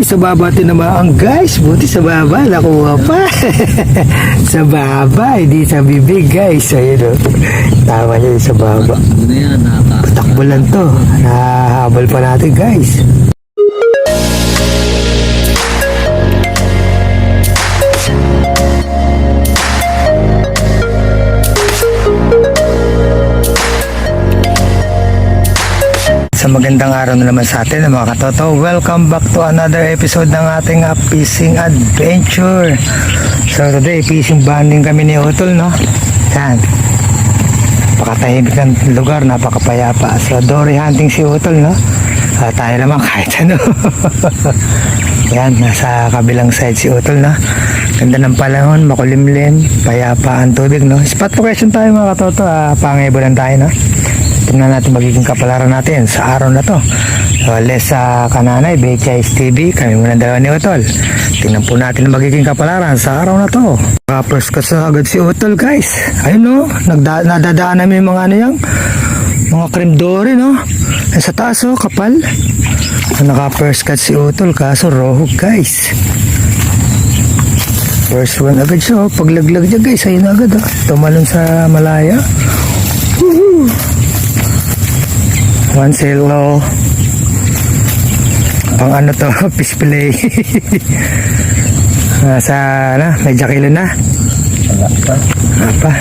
guys, sa baba tinamaan guys. Buti sa baba, nakuha pa. Sa baba, hindi sa bibig guys. Ayun o. Tama niya sa baba. Patakbo lang to. Nahabol pa natin guys. Sa magandang araw na naman sa atin mga katoto. Welcome back to another episode ng ating fishing adventure. So today, fishing banding kami ni Utol, no? Yan. Napakatahimik ng lugar, napakapayapa. So dory hunting si Utol, no? Tayo naman kahit ano. Yan, nasa kabilang side si Utol, no? Ganda ng panahon, makulimlim, payapa ang tubig, no? Spot location tayo mga katoto. Pangebo lang tayo, no? Tingnan natin magiging kapalaran natin sa araw na to. So, Les Kananay, BHIS TV, kami muna dalawa ni Utol. Tingnan po natin ang magiging kapalaran sa araw na to. First cut sa agad si Utol guys. Ayun no, nadadaan namin yung mga ano yung mga cream dory no. Sa taas oh, kapal. Naka first cut si Utol kaso rohog guys. First one agad siya oh. Paglaglag niya guys, ayun agad oh. Tumalon sa malaya. Woohoo! One silo pang ano to, fish fillet. Nasa na, may jakilo na apa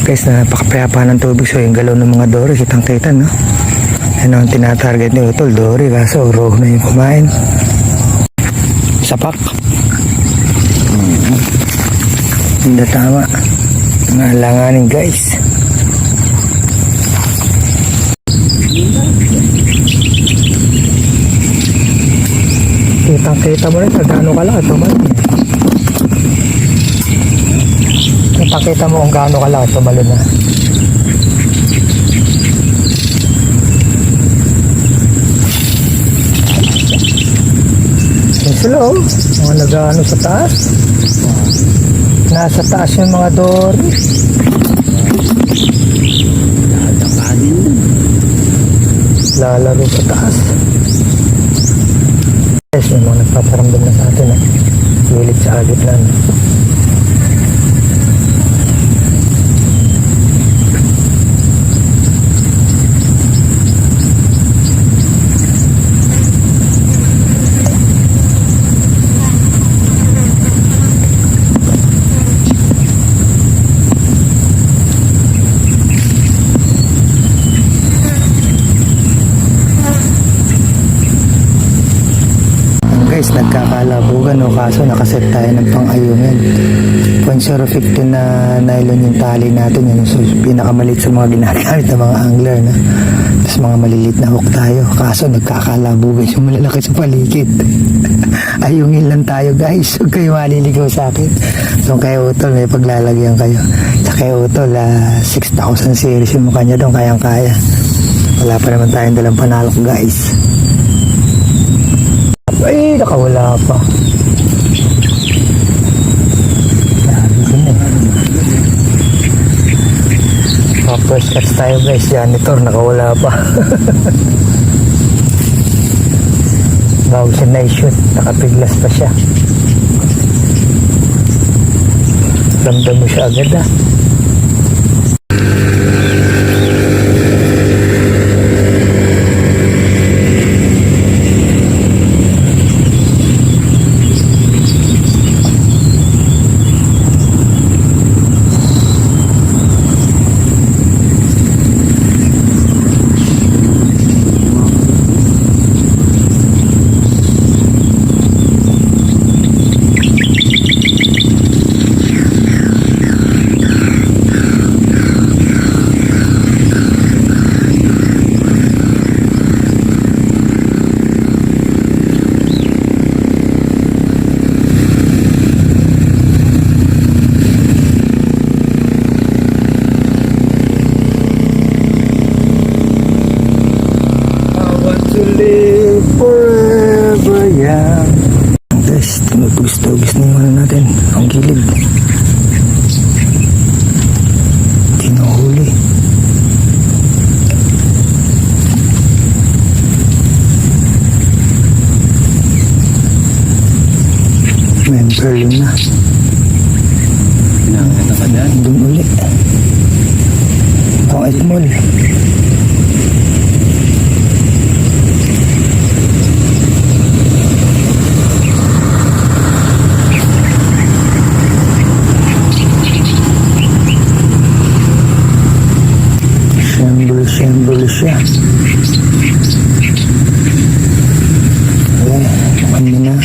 guys, napakapayapa ng tubig. So yung galaw ng mga dory kitang kita no. Ano ang tinatarget ni Utol, dory kaso roh na yung kumain. Sapak hindi tama, nalanganin guys. Kitang-kita mo rin, gaano ka lang ito man. Kitang-kita mo kung gaano ka lang ito malo na. Yung sila oh, mga nag-ano sa taas. Nasa taas yung mga dory. Lalaro sa taas. Yes, yung mga nagpaparamdam na sa atin lilit sa agit na guys, nagkakalabugan no, kaso nakaset tayo ng pang-ayungan. 0.015 na nylon yung tali natin, yun so, pinakamalit sa mga ginagamit ng mga angler na. Tapos mga maliliit na hook tayo, kaso nagkakalabugan yung malalaki sa paligid. Ayungin lang tayo guys, huwag kayo maliligaw sa akin. So kay Utol may paglalagyan kayo. Sa kay Utol 6,000 series yung mukha niya doon, kayang kaya. Wala pa naman tayong dalang panalok guys. Ay, nakawala pa. First cuts tayo guys. Janitor, nakawala pa. Bago siya na-shoot, nakapiglas pa siya. Ramdam mo siya agad early na. Pinakita ka dyan. Doon uli. Ang Itmol. Siyembol siya. Okay, ano na.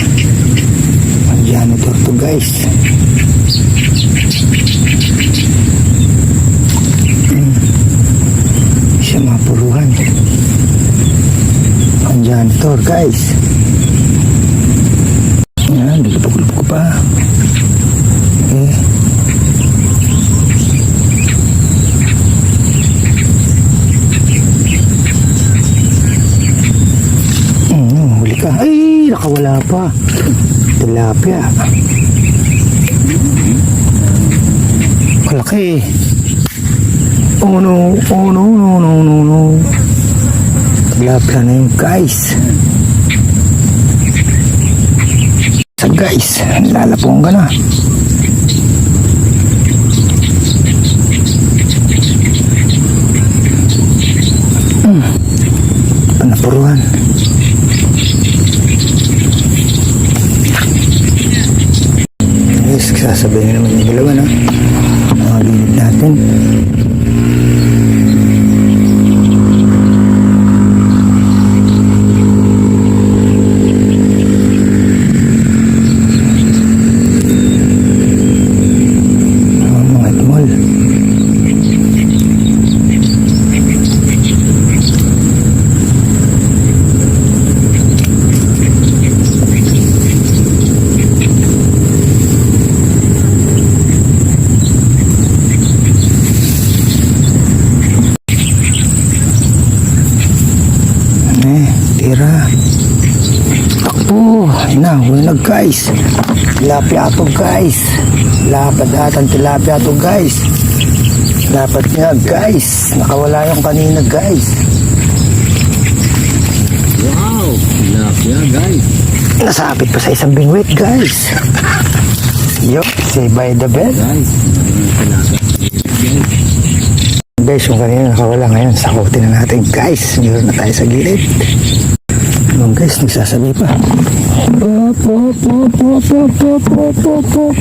Ang janitor to guys. Siya mapuruhan. Ang janitor guys. Yan, lulupag ko pa. Okay. Huli ka. Ay, nakawala pa. Tilapia. Malaki. Oh no, oh no, no, no, no, no. Tilapia na yun guys. Sa guys, lalapong ka na. Panapuruhan. Yes, sasabihin naman yung dalawa na mga bilid natin. Mga Itmol. Tira. Takbo. Ayun na, huli na guys. Tilapia to guys. Lapad atan tilapia to guys. Lapad niya guys. Nakawala yung kanina guys. Wow! Tilapia guys. Nasapit pa sa isang bingwit guys. Yo, say by the bed. Guys, tilapia guys. Guys, yung kanina nakawala ngayon, sakutin na natin guys. Meron na tayo sa gilid. Nung guys, nagsasabay pa. Pop, pop, pop, pop, pop, pop, pop, pop, pop.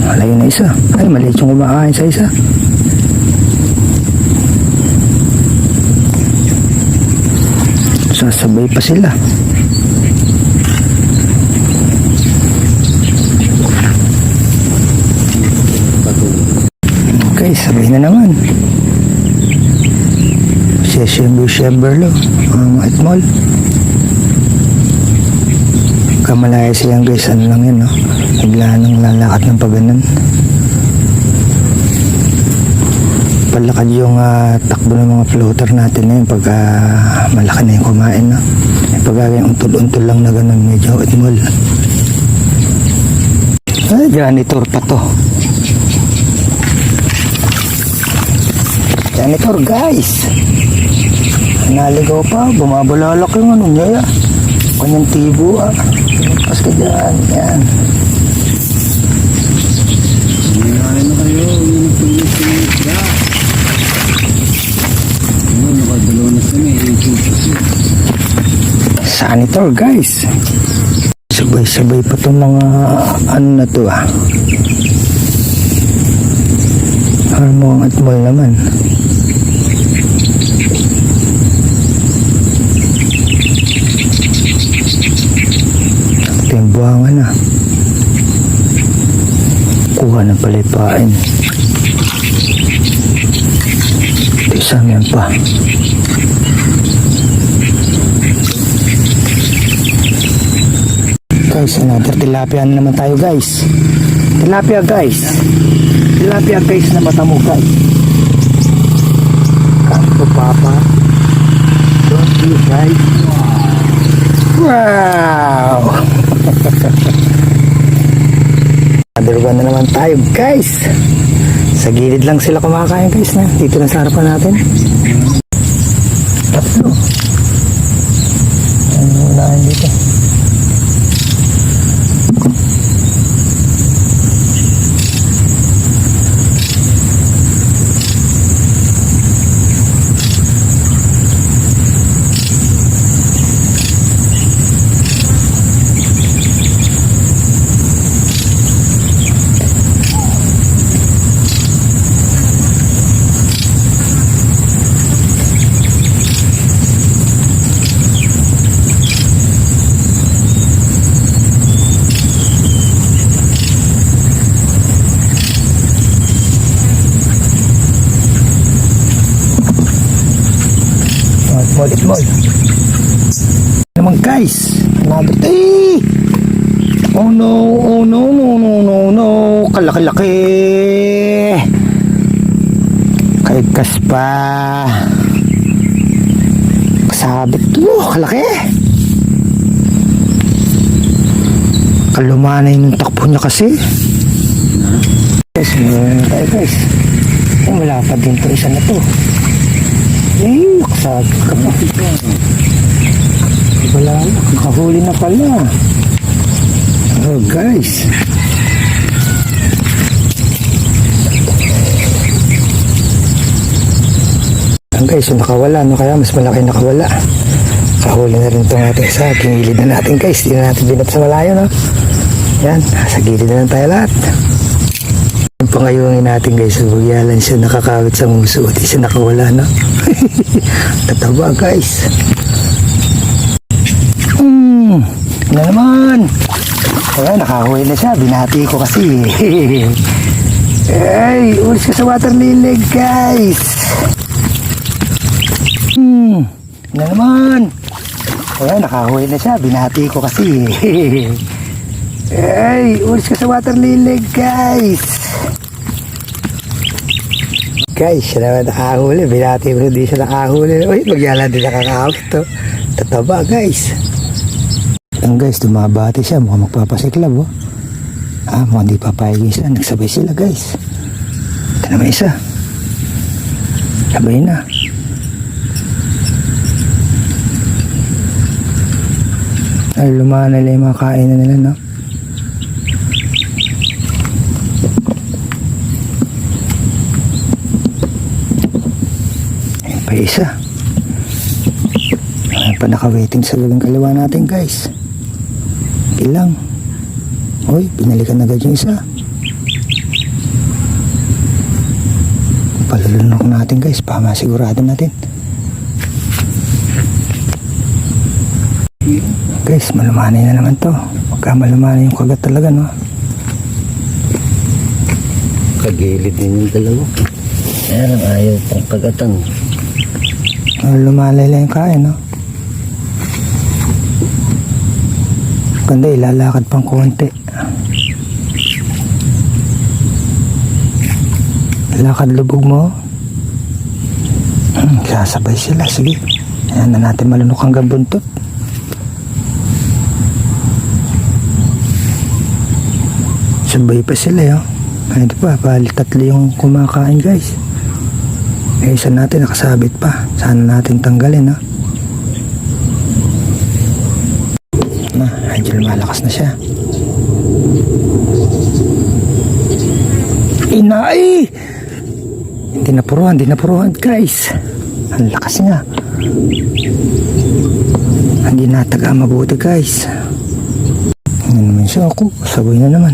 Malayo na isa. Ay, maliit yung kumakain sa isa. Sasabay pa sila. Okay, sabay na naman. Siyember lo. Mga Itmol. Kamalaya silang guys. Ano lang yan, no? Bigla nang lalakat ng paganan. Palakad yung takbo ng mga floater natin na yun pagka malaki na yung kumain, no? Pagka yung untol-untol lang na ganun, medyo Itmol. Ay, janitor pa to. Janitor guys. Naligaw pa, bumabalalak yung ano niya. Kanyang tibo Pas ka dyan, yan. Hinahin na kayo, yun ang tulis ng isda. Ano, nakadalaw na sila, Janitor guys. Sabay-sabay pa itong mga ano na to Harmong at Itmol naman. Buhangan na. Kuha ng palipain. Isang yan pa. Guys, another tilapia na naman tayo guys. Tilapia guys. Tilapia guys na mata mo guys. Kanto papa. Don't you guys. Wow! Other one na naman tayo guys. Sa gilid lang sila kumakain guys na. Dito na sa harapan natin. Tatlo. Ano unahin dito? small. Naman guys, another day. Oh no, oh no, no, no, no, no. Kalaki-laki. Kaigkas pa. Kasabit to, kalaki. Kalumanay ng takbo niya kasi. Guys, meron tayo guys. Ay, wala pa din to, isa na to. Eh, kasabit ka pa. Wala na, nakahuli na pala. Oh guys. Ang guys, yung nakawala, no? Kaya mas malaki nakawala. Kahuli na rin itong ating isa. Kinilid na natin guys. Hindi na natin binap sa malayo, no? Yan, sa gilid na lang tayo lahat. Yung pangayungin natin guys, bugyalan siya nakakawit sa muso. Di siya nakawala, no? Tataba guys. Na naman. Kaya nakahuli na siya. Binati ko kasi. Ay, ulis ka sa water lily guys. Na naman. Kaya nakahuli na siya. Binati ko kasi. Ay, ulis ka sa water lily guys. Guys, siya naman nakahuli. Binati ko hindi siya nakahuli. Uy, magyala din nakakahuli to. Tataba guys. Ang guys, dumabati siya. Mukhang magpapasiklab, oh. Mukhang di papayag isa. Nagsabay sila, guys. Ito naman isa. Sabay na. Ay, lumaan nila yung mga kainan nila, no? Ayun pa isa. Ayun pa naka-waiting sa gawing kaliwa natin, guys. Ilang. Uy, binalikan agad yung isa. Palulunok natin guys, para masigurado natin. Guys, malumanay na naman to. Pagka malumanay yung kagat talaga, no? Kagilid din yung dalawa. Ayan ang ayaw pang kagatan. Lumalay lang yung kaya, no? Ganda, ilalakad pang konti. Lakad lubog mo. Sasabay sila, sige. Ayan na natin malunok hanggang buntot. Sabay pa sila, yun. Ay, ito pa, bali tatlo yung kumakain, guys. Eh, isa natin nakasabit pa. Sana natin tanggalin, ha. Medyo lumalakas na siya. Inay! Hindi napuruhan guys. Ang lakas niya. Hindi nataga mabuti guys. Ano naman siya ako? Sabay na naman.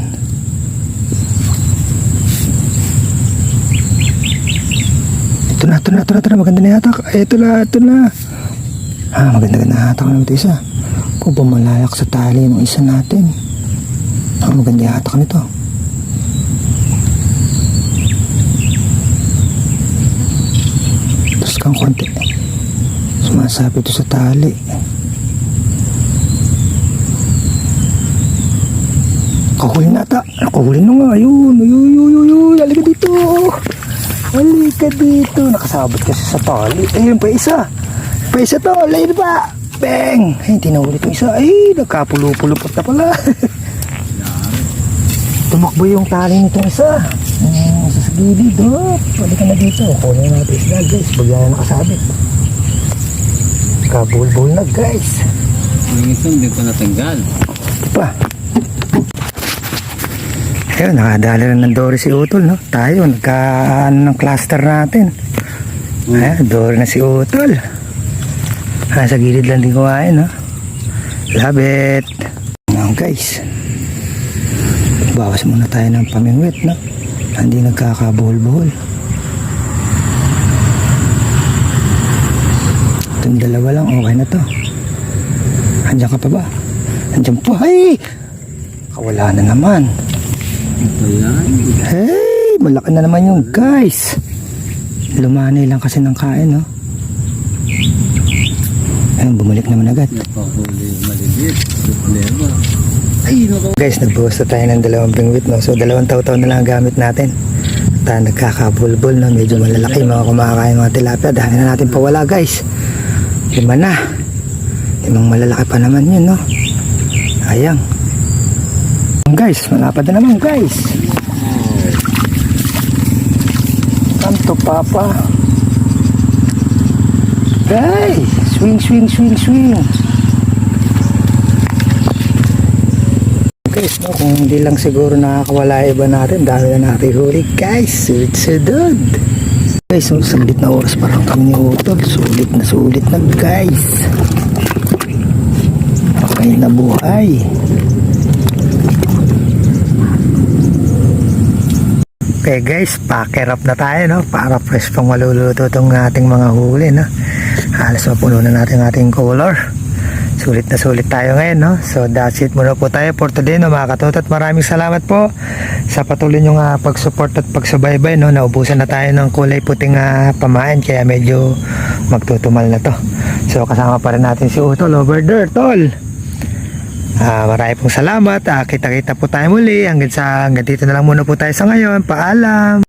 Ito na. Maganda na yata. Ito na. Maganda na yata. Ano ito isa? Kung bumalayak sa tali ng isa natin. Maganda yata nito. Tapos kang konti. Sumasabi ito sa tali. Kahuli na ata. Kahuli na nga. Ayun. Halika dito. Nakasabot kasi sa tali. Ayun pa isa. To. Layo pa. Bang! Ay, tinahuli itong isa. Ay, nagkapulo-pulupot na pala. Tumakbo yung tali nitong isa. Sa gilid, oh. Balik ka na dito. Kunin natin isla, guys. Bagyan na nakasabit. Kabulbul na, guys. Yung isa hindi pa natanggal. Ito pa. Ayun, nakadala rin ng Dory si Utol, no? Tayo, nagkaan ng cluster natin. Ayan, Dory na si Utol. Sa gilid lang din kumain, no? Love it. Ngayon, guys. Bawas muna tayo ng pamingwit, no? Hindi nagkakabuhol-buhol. Itong dalawa lang, okay na to. Andiyan ka pa ba? Andiyan pa. Ay! Kawala na naman. Hey! Malaki na naman yung guys. Lumanay lang kasi ng kain, no? bumalik naman agad. Napahuli yung maliliit. Problema. Ay, naku. Guys, nagbuhos na tayo ng 2 bingwit, no? So 2 taw-taw na lang ang gamit natin. At nagkakabulbul, no? Medyo malalaki mga kumakain mga tilapia. Dahil na natin pawala, guys. 5 na. 5 malalaki pa naman yun, no? Ayang. Guys, malapad na naman, guys. Kanto, papa. Guys, swing, swing, swing, swing. Guys, no, kung hindi lang siguro nakakawala iba natin, dahil na natin huli, guys. Sulit-sudod. Guys, so, saglit na oras parang kami ni Utol. Sulit na guys. Okay na buhay. Okay guys, packer up na tayo, no? Para fresh pang maluluto itong ating mga huli, no? Halos mapuno na natin ating color. Sulit na sulit tayo ngayon, no? So that's it muna po tayo for today, no, mga katotot. Maraming salamat po sa patuloy nyo pag-support at pagsubaybay, no? Naubusan na tayo ng kulay puting pamain, kaya medyo magtutumal na to. So kasama pa rin natin si Utol over there, tol. Marami pong salamat. Kita-kita po tayo muli. Hanggang dito na lang muna po tayo sa ngayon. Paalam.